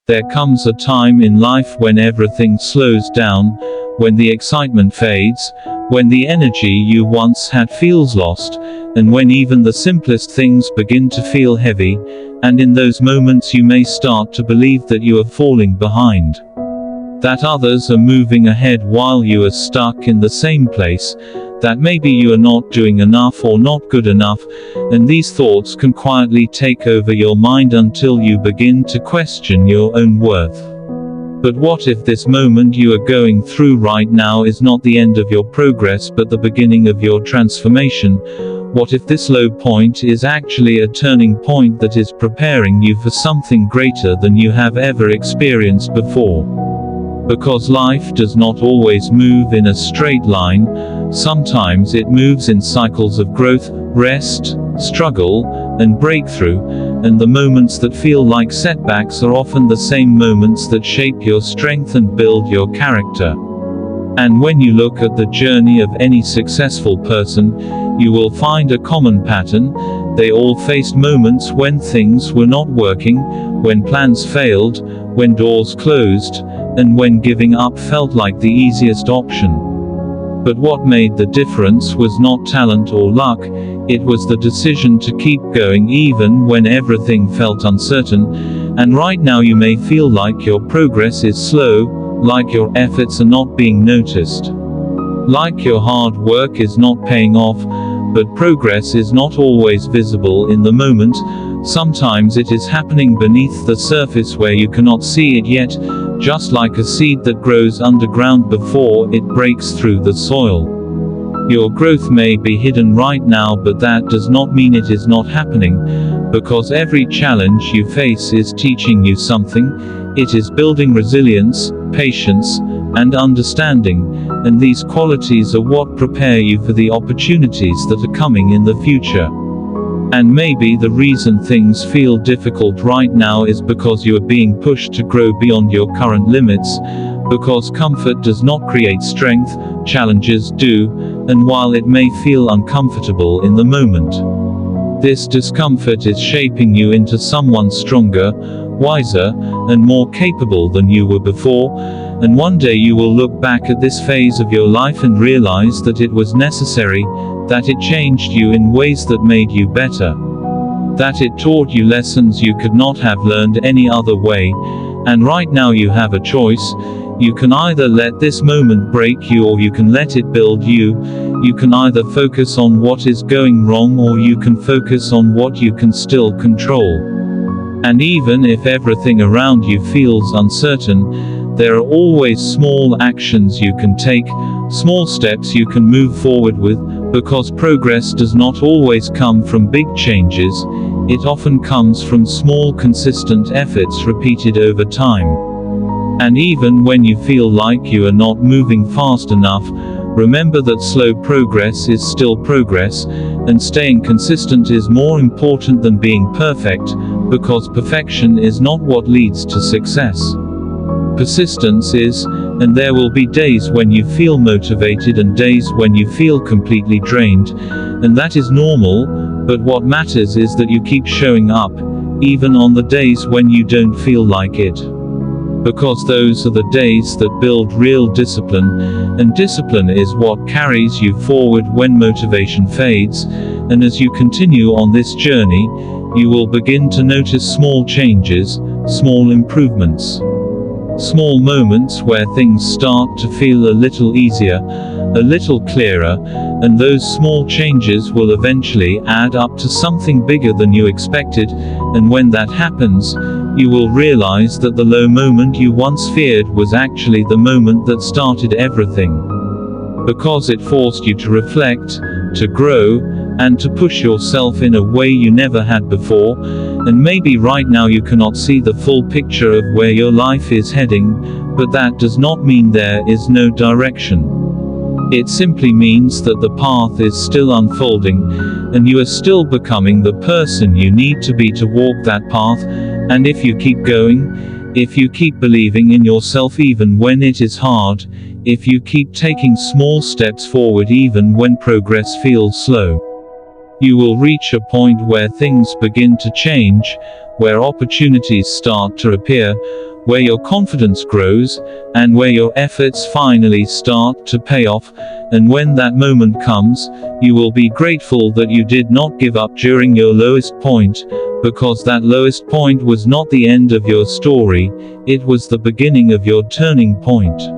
There comes a time in life when everything slows down, when the excitement fades, when the energy you once had feels lost, and when even the simplest things begin to feel heavy, and in those moments you may start to believe that you are falling behind. That others are moving ahead while you are stuck in the same place, that maybe you are not doing enough or not good enough, and these thoughts can quietly take over your mind until you begin to question your own worth. But what if this moment you are going through right now is not the end of your progress but the beginning of your transformation? What if this low point is actually a turning point that is preparing you for something greater than you have ever experienced before? Because life does not always move in a straight line, sometimes it moves in cycles of growth, rest, struggle, and breakthrough, and the moments that feel like setbacks are often the same moments that shape your strength and build your character. And when you look at the journey of any successful person, you will find a common pattern. They all faced moments when things were not working, when plans failed, when doors closed, and when giving up felt like the easiest option. But what made the difference was not talent or luck, it was the decision to keep going even when everything felt uncertain. And right now you may feel like your progress is slow, like your efforts are not being noticed, like your hard work is not paying off, but progress is not always visible in the moment. Sometimes it is happening beneath the surface where you cannot see it yet, just like a seed that grows underground before it breaks through the soil. Your growth may be hidden right now, but that does not mean it is not happening, because every challenge you face is teaching you something. It is building resilience, patience, and understanding, and these qualities are what prepare you for the opportunities that are coming in the future. And maybe the reason things feel difficult right now is because you are being pushed to grow beyond your current limits, because comfort does not create strength, challenges do, and while it may feel uncomfortable in the moment, this discomfort is shaping you into someone stronger, wiser, and more capable than you were before. And one day you will look back at this phase of your life and realize that it was necessary, that it changed you in ways that made you better, that it taught you lessons you could not have learned any other way. And right now you have a choice. You can either let this moment break you, or you can let it build you. You can either focus on what is going wrong, or you can focus on what you can still control. And even if everything around you feels uncertain, there are always small actions you can take, small steps you can move forward with, because progress does not always come from big changes, it often comes from small consistent efforts repeated over time. And even when you feel like you are not moving fast enough, remember that slow progress is still progress, and staying consistent is more important than being perfect, because perfection is not what leads to success. Persistence is, and there will be days when you feel motivated and days when you feel completely drained, and that is normal, but what matters is that you keep showing up, even on the days when you don't feel like it. Because those are the days that build real discipline, and discipline is what carries you forward when motivation fades. And as you continue on this journey, you will begin to notice small changes, small improvements, small moments where things start to feel a little easier, a little clearer, and those small changes will eventually add up to something bigger than you expected. And when that happens, you will realize that the low moment you once feared was actually the moment that started everything. Because it forced you to reflect, to grow, and to push yourself in a way you never had before. And maybe right now you cannot see the full picture of where your life is heading, but that does not mean there is no direction. It simply means that the path is still unfolding, and you are still becoming the person you need to be to walk that path. And if you keep going, if you keep believing in yourself even when it is hard, if you keep taking small steps forward even when progress feels slow, you will reach a point where things begin to change, where opportunities start to appear, where your confidence grows, and where your efforts finally start to pay off. And when that moment comes, you will be grateful that you did not give up during your lowest point, because that lowest point was not the end of your story, it was the beginning of your turning point.